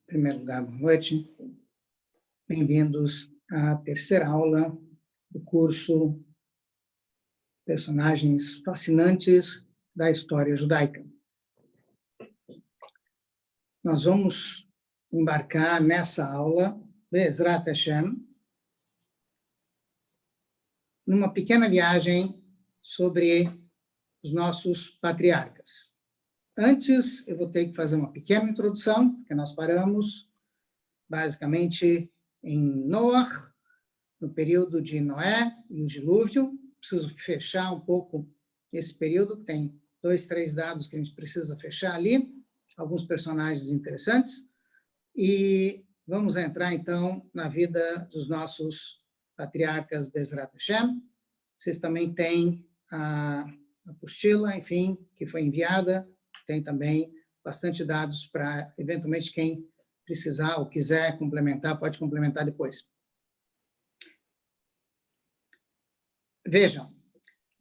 Em primeiro lugar, boa noite. Bem-vindos à terceira aula do curso Personagens Fascinantes da História Judaica. Nós vamos embarcar nessa aula, Be'ezrat Hashem, numa pequena viagem sobre os nossos patriarcas. Antes, eu vou ter que fazer uma pequena introdução, porque nós paramos, basicamente, em Noach, no período de Noé e o dilúvio. Preciso fechar um pouco esse período, tem 2, 3 dados que a gente precisa fechar ali, alguns personagens interessantes, e vamos entrar, então, na vida dos nossos patriarcas Be'ezrat Hashem. Vocês também têm a apostila, enfim, que foi enviada, tem também bastante dados para, eventualmente, quem precisar ou quiser complementar, pode complementar depois. Vejam,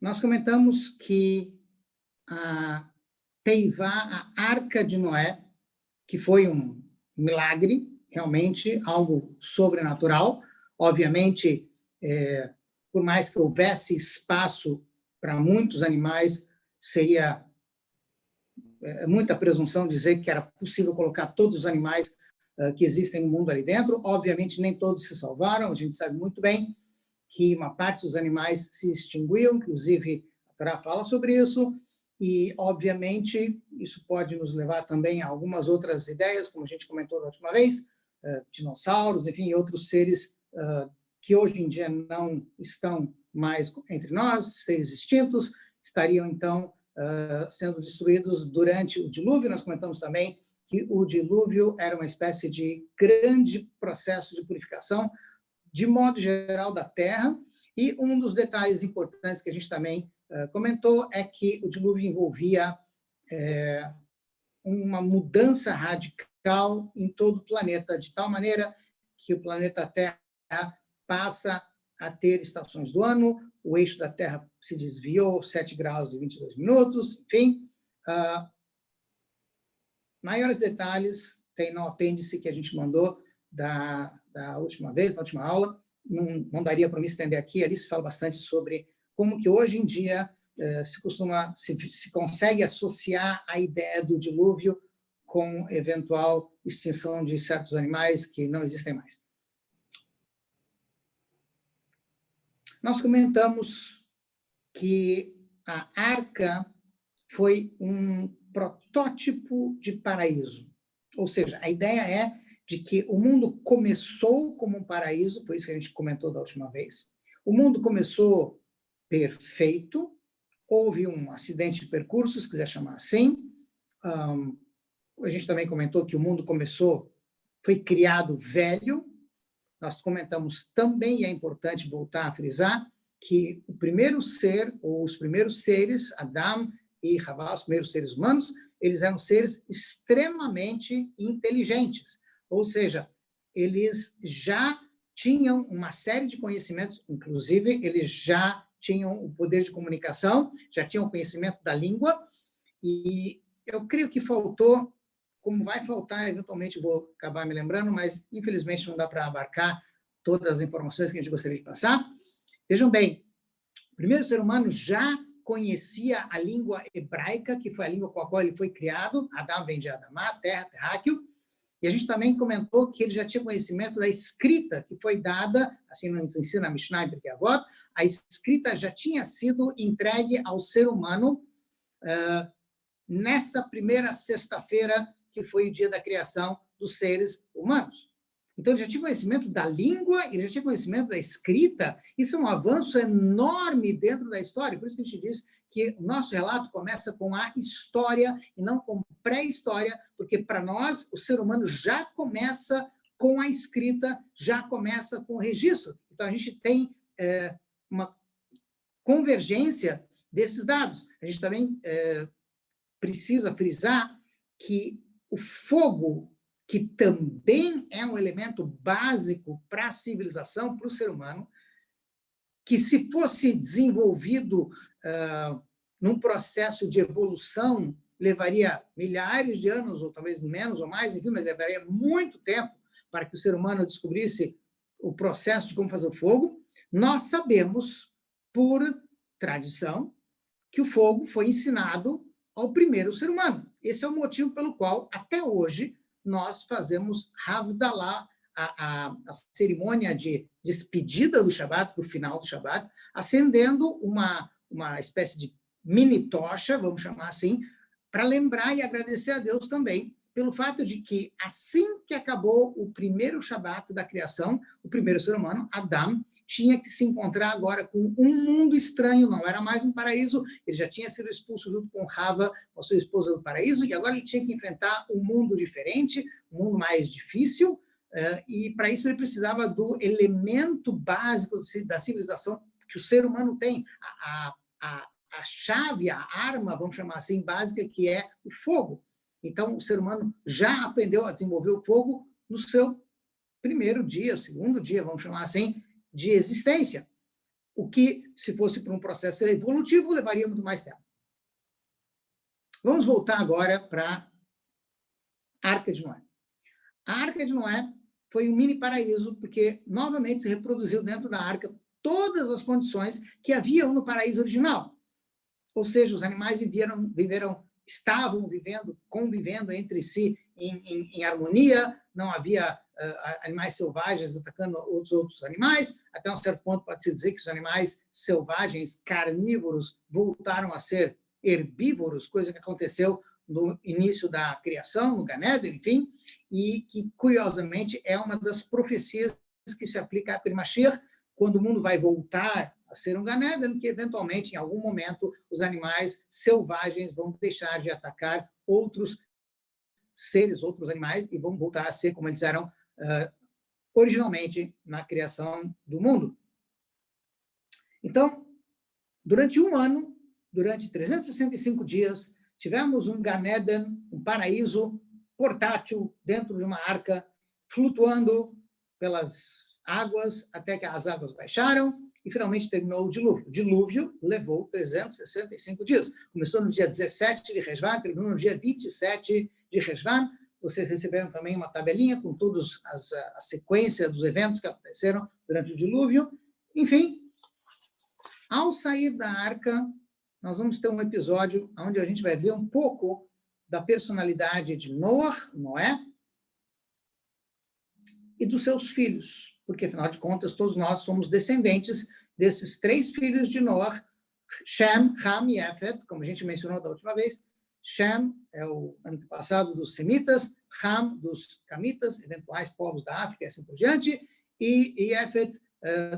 nós comentamos que a Teivá, a Arca de Noé, que foi um milagre, realmente algo sobrenatural, obviamente, por mais que houvesse espaço para muitos animais, seria muita presunção dizer que era possível colocar todos os animais que existem no mundo ali dentro. Obviamente, nem todos se salvaram, a gente sabe muito bem que uma parte dos animais se extinguiu, inclusive a Torá fala sobre isso, e, obviamente, isso pode nos levar também a algumas outras ideias, como a gente comentou da última vez, dinossauros, enfim, outros seres que hoje em dia não estão mais entre nós, seres extintos, estariam, então, sendo destruídos durante o dilúvio. Nós comentamos também que o dilúvio era uma espécie de grande processo de purificação, de modo geral, da Terra, e um dos detalhes importantes que a gente também comentou é que o dilúvio envolvia uma mudança radical em todo o planeta, de tal maneira que o planeta Terra passa a ter estações do ano, o eixo da Terra se desviou 7 graus e 22 minutos, enfim. Maiores detalhes tem no apêndice que a gente mandou da última vez, na última aula. Não daria para me estender aqui, ali se fala bastante sobre como que hoje em dia se consegue associar a ideia do dilúvio com eventual extinção de certos animais que não existem mais. Nós comentamos que a arca foi um protótipo de paraíso. Ou seja, a ideia é de que o mundo começou como um paraíso, foi isso que a gente comentou da última vez. O mundo começou perfeito, houve um acidente de percurso, se quiser chamar assim. A gente também comentou que o mundo foi criado velho. Nós comentamos também, e é importante voltar a frisar, que o primeiro ser, ou os primeiros seres, Adão e Havá, os primeiros seres humanos, eles eram seres extremamente inteligentes, ou seja, eles já tinham uma série de conhecimentos, inclusive eles já tinham o poder de comunicação, já tinham o conhecimento da língua, e eu creio que faltou, como vai faltar, eventualmente vou acabar me lembrando, mas infelizmente não dá para abarcar todas as informações que a gente gostaria de passar. Vejam bem, o primeiro ser humano já conhecia a língua hebraica, que foi a língua com a qual ele foi criado. Adão vem de Adamá, terra, terráqueo. E a gente também comentou que ele já tinha conhecimento da escrita, que foi dada, assim nos ensina a Mishnah e Pirkei Avot, a escrita já tinha sido entregue ao ser humano nessa primeira sexta-feira, que foi o dia da criação dos seres humanos. Então, ele já tinha conhecimento da língua, ele já tinha conhecimento da escrita. Isso é um avanço enorme dentro da história. Por isso que a gente diz que o nosso relato começa com a história e não com pré-história, porque, para nós, o ser humano já começa com a escrita, já começa com o registro. Então, a gente tem uma convergência desses dados. A gente também precisa frisar que o fogo, que também é um elemento básico para a civilização, para o ser humano, que se fosse desenvolvido num processo de evolução levaria milhares de anos, ou talvez menos ou mais, enfim, mas levaria muito tempo para que o ser humano descobrisse o processo de como fazer o fogo. Nós sabemos, por tradição, que o fogo foi ensinado ao primeiro ser humano. Esse é o motivo pelo qual, até hoje, nós fazemos Havdalah, a cerimônia de despedida do Shabat, do final do Shabat, acendendo uma espécie de mini tocha, vamos chamar assim, para lembrar e agradecer a Deus também pelo fato de que, assim que acabou o primeiro Shabat da criação, o primeiro ser humano, Adão, tinha que se encontrar agora com um mundo estranho, não era mais um paraíso, ele já tinha sido expulso junto com Rava, a sua esposa do paraíso, e agora ele tinha que enfrentar um mundo diferente, um mundo mais difícil, e para isso ele precisava do elemento básico da civilização que o ser humano tem, a chave, a arma, vamos chamar assim, básica, que é o fogo. Então, o ser humano já aprendeu a desenvolver o fogo no seu primeiro dia, segundo dia, vamos chamar assim, de existência. O que, se fosse por um processo evolutivo, levaria muito mais tempo. Vamos voltar agora para a Arca de Noé. A Arca de Noé foi um mini paraíso, porque novamente se reproduziu dentro da arca todas as condições que haviam no paraíso original. Ou seja, os animais estavam convivendo entre si em harmonia, não havia animais selvagens atacando outros animais, até um certo ponto pode-se dizer que os animais selvagens, carnívoros, voltaram a ser herbívoros, coisa que aconteceu no início da criação, no Gan Eden, enfim, e que, curiosamente, é uma das profecias que se aplica a Mashiach, quando o mundo vai voltar a ser um Gan Eden, que, eventualmente, em algum momento, os animais selvagens vão deixar de atacar outros seres, outros animais, e vão voltar a ser como eles eram originalmente na criação do mundo. Então, durante um ano, durante 365 dias, tivemos um Gan Eden, um paraíso portátil dentro de uma arca, flutuando pelas águas, até que as águas baixaram, e finalmente terminou o dilúvio. O dilúvio levou 365 dias. Começou no dia 17 de Reshvan, terminou no dia 27 de Reshvan. Vocês receberam também uma tabelinha com todas a sequência dos eventos que aconteceram durante o dilúvio. Enfim, ao sair da arca, nós vamos ter um episódio onde a gente vai ver um pouco da personalidade de Noé, e dos seus filhos, porque, afinal de contas, todos nós somos descendentes desses 3 filhos de Noé, Shem, Ham e Yafet, como a gente mencionou da última vez. Shem é o antepassado dos semitas, Ham dos camitas, eventuais povos da África e assim por diante, e Yafet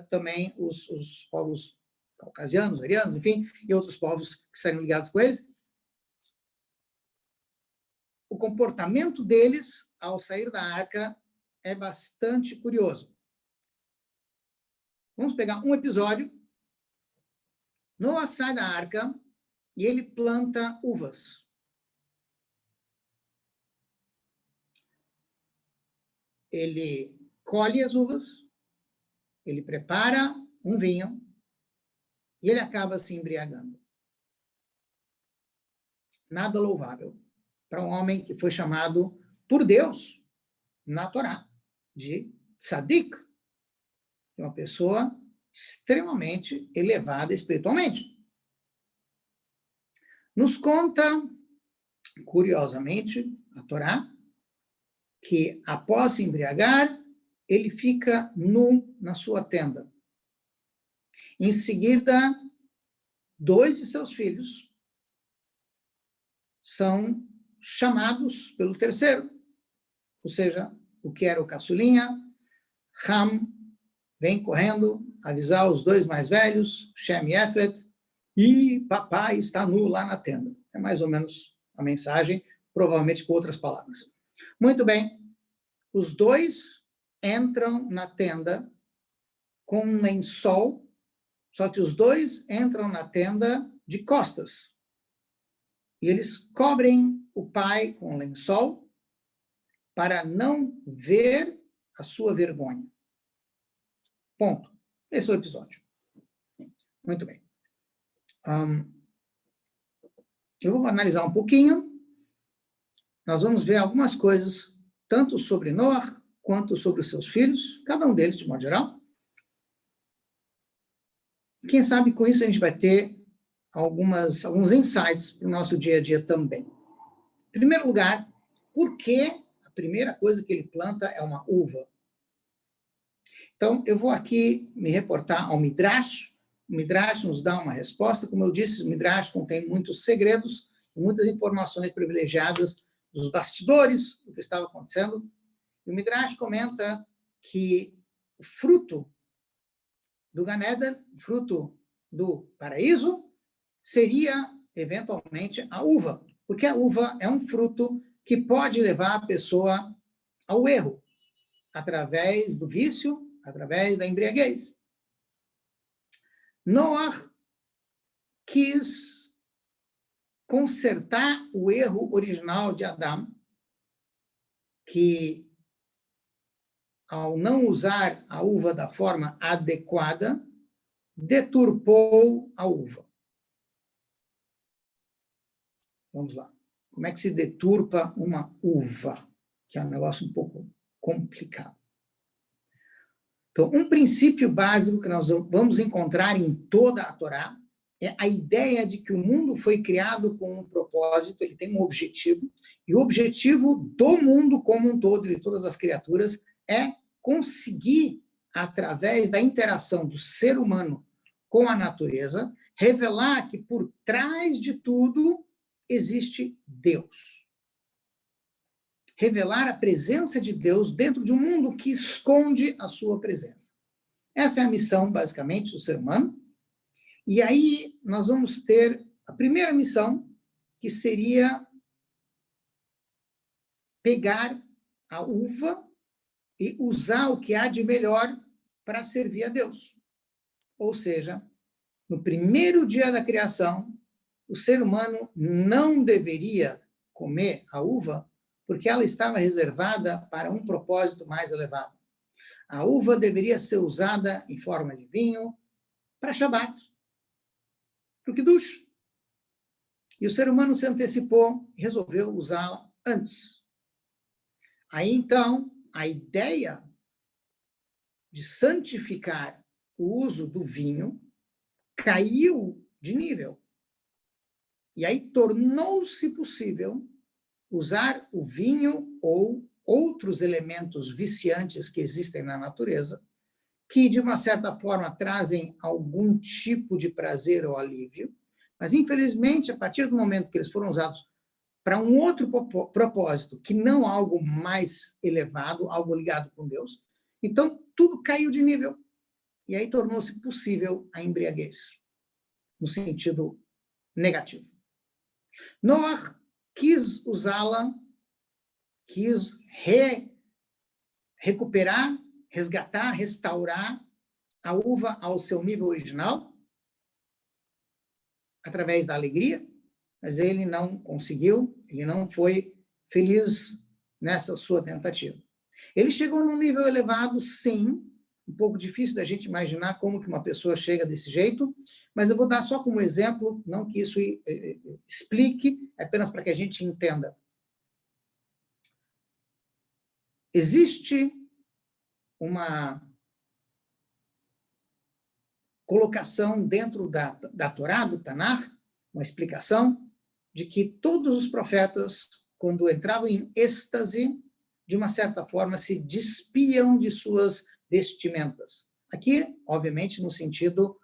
também os povos caucasianos, arianos, enfim, e outros povos que estariam ligados com eles. O comportamento deles, ao sair da arca, é bastante curioso. Vamos pegar um episódio. Noé sai da arca e ele planta uvas. Ele colhe as uvas, ele prepara um vinho e ele acaba se embriagando. Nada louvável para um homem que foi chamado por Deus, na Torá, de tzadik, uma pessoa extremamente elevada espiritualmente. Nos conta, curiosamente, a Torá, que após se embriagar, ele fica nu na sua tenda. Em seguida, 2 de seus filhos são chamados pelo terceiro, ou seja, o que era o caçulinha. Ham vem correndo avisar os 2 mais velhos, Shem e Yafet, e papai está nu lá na tenda. É mais ou menos a mensagem, provavelmente com outras palavras. Muito bem, os 2 entram na tenda com um lençol, só que os 2 entram na tenda de costas. E eles cobrem o pai com um lençol para não ver a sua vergonha. Ponto. Esse é o episódio. Muito bem. Eu vou analisar um pouquinho nós vamos ver algumas coisas, tanto sobre Noé, quanto sobre os seus filhos, cada um deles, de modo geral. Quem sabe com isso a gente vai ter alguns insights para o nosso dia a dia também. Em primeiro lugar, por que a primeira coisa que ele planta é uma uva? Então, eu vou aqui me reportar ao Midrash. O Midrash nos dá uma resposta. Como eu disse, o Midrash contém muitos segredos, muitas informações privilegiadas dos bastidores do que estava acontecendo. E o Midrash comenta que o fruto do Gan Eden, o fruto do paraíso, seria, eventualmente, a uva. Porque a uva é um fruto que pode levar a pessoa ao erro, através do vício, através da embriaguez. Noé quis consertar o erro original de Adão, que, ao não usar a uva da forma adequada, deturpou a uva. Vamos lá. Como é que se deturpa uma uva? Que é um negócio um pouco complicado. Então, um princípio básico que nós vamos encontrar em toda a Torá é a ideia de que o mundo foi criado com um propósito, ele tem um objetivo, e o objetivo do mundo como um todo, de todas as criaturas, é conseguir, através da interação do ser humano com a natureza, revelar que por trás de tudo existe Deus. Revelar a presença de Deus dentro de um mundo que esconde a sua presença. Essa é a missão, basicamente, do ser humano. E aí nós vamos ter a primeira missão, que seria pegar a uva e usar o que há de melhor para servir a Deus. Ou seja, no primeiro dia da criação, o ser humano não deveria comer a uva, porque ela estava reservada para um propósito mais elevado. A uva deveria ser usada em forma de vinho para Shabat, para o Kiddush. E o ser humano se antecipou e resolveu usá-la antes. Aí, então, a ideia de santificar o uso do vinho caiu de nível. E aí tornou-se possível usar o vinho ou outros elementos viciantes que existem na natureza, que, de uma certa forma, trazem algum tipo de prazer ou alívio, mas, infelizmente, a partir do momento que eles foram usados para um outro propósito, que não algo mais elevado, algo ligado com Deus, então tudo caiu de nível. E aí tornou-se possível a embriaguez, no sentido negativo. Noé quis usá-la, quis recuperar, resgatar, restaurar a uva ao seu nível original, através da alegria, mas ele não conseguiu, ele não foi feliz nessa sua tentativa. Ele chegou num nível elevado, sim, um pouco difícil da gente imaginar como que uma pessoa chega desse jeito, mas eu vou dar só como exemplo, não que isso explique, apenas para que a gente entenda. Existe uma colocação dentro da Torá, do Tanar, uma explicação de que todos os profetas, quando entravam em êxtase, de uma certa forma, se despiam de suas vestimentas. Aqui, obviamente, no sentido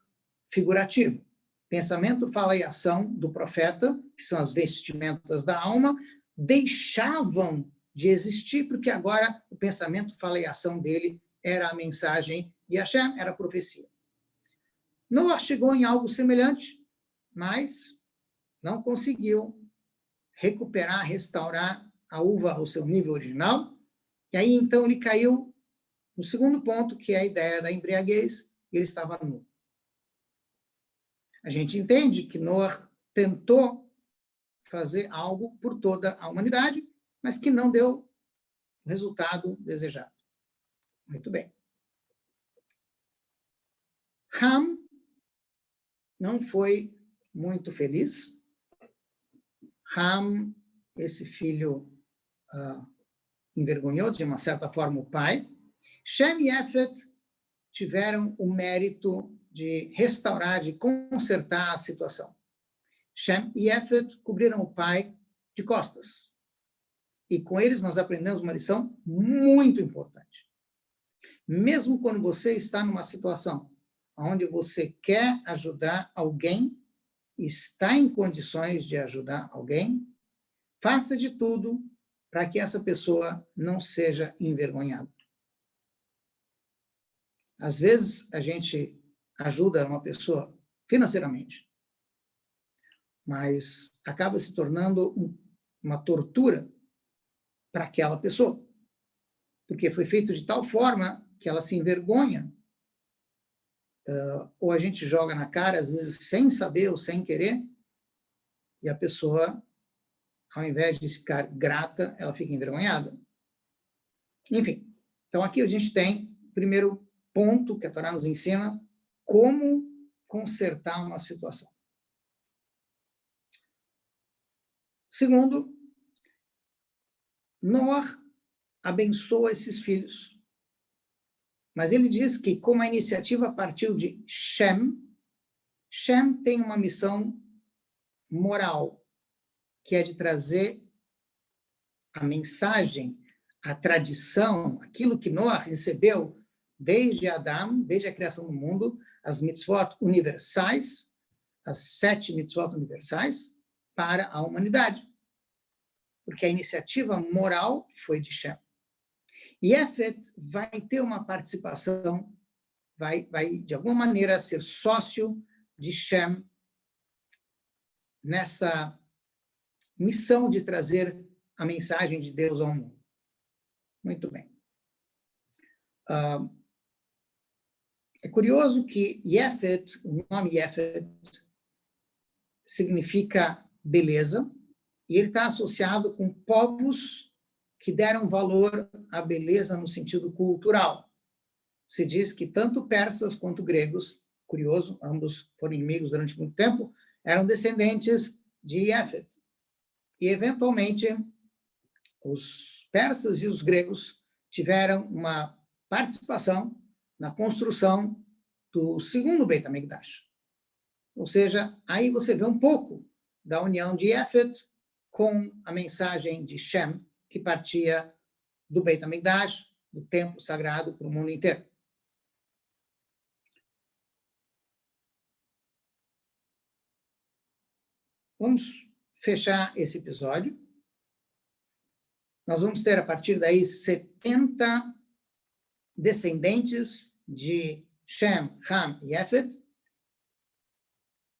figurativo. Pensamento, fala e ação do profeta, que são as vestimentas da alma, deixavam de existir, porque agora o pensamento, fala e ação dele era a mensagem e Hashem era a profecia. Noé chegou em algo semelhante, mas não conseguiu recuperar, restaurar a uva ao seu nível original, e aí então ele caiu no segundo ponto, que é a ideia da embriaguez, e ele estava nu. A gente entende que Noé tentou fazer algo por toda a humanidade, mas que não deu o resultado desejado. Muito bem. Ham não foi muito feliz. Ham, esse filho envergonhou, de uma certa forma, o pai. Shem e Yafet tiveram o mérito de restaurar, de consertar a situação. Shem e Yafet cobriram o pai de costas. E com eles nós aprendemos uma lição muito importante. Mesmo quando você está numa situação onde você quer ajudar alguém, está em condições de ajudar alguém, faça de tudo para que essa pessoa não seja envergonhada. Às vezes, a gente ajuda uma pessoa financeiramente, mas acaba se tornando uma tortura para aquela pessoa, porque foi feito de tal forma que ela se envergonha, ou a gente joga na cara, às vezes sem saber ou sem querer, e a pessoa, ao invés de ficar grata, ela fica envergonhada. Enfim, então aqui a gente tem o primeiro ponto que a Torá nos ensina, como consertar uma situação. Segundo, Noah abençoa esses filhos. Mas ele diz que, como a iniciativa partiu de Shem, Shem tem uma missão moral, que é de trazer a mensagem, a tradição, aquilo que Noah recebeu desde Adão, desde a criação do mundo, as mitzvot universais, as 7 mitzvot universais, para a humanidade. Porque a iniciativa moral foi de Shem. E Yafet vai ter uma participação, vai de alguma maneira ser sócio de Shem nessa missão de trazer a mensagem de Deus ao mundo. Muito bem. É curioso que Yafet, o nome Yafet, significa beleza, e ele está associado com povos que deram valor à beleza no sentido cultural. Se diz que tanto persas quanto gregos, curioso, ambos foram inimigos durante muito tempo, eram descendentes de Yafet. E, eventualmente, os persas e os gregos tiveram uma participação na construção do segundo Beit HaMikdash. Ou seja, aí você vê um pouco da união de Yafet com a mensagem de Shem, que partia do Beit HaMikdash, do templo sagrado, para o mundo inteiro. Vamos fechar esse episódio. Nós vamos ter, a partir daí, 70 descendentes de Shem, Ham e Yafet,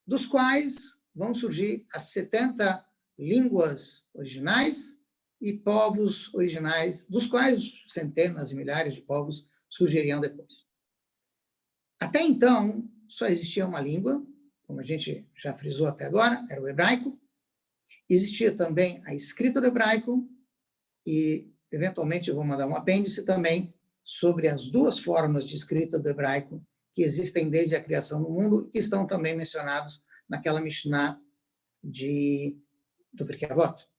dos quais vão surgir as 70 línguas originais e povos originais, dos quais centenas e milhares de povos surgiriam depois. Até então, só existia uma língua, como a gente já frisou até agora, era o hebraico. Existia também a escrita do hebraico e, eventualmente, eu vou mandar um apêndice também sobre as 2 formas de escrita do hebraico que existem desde a criação do mundo e que estão também mencionados naquela Mishnah do Pirkei Avot.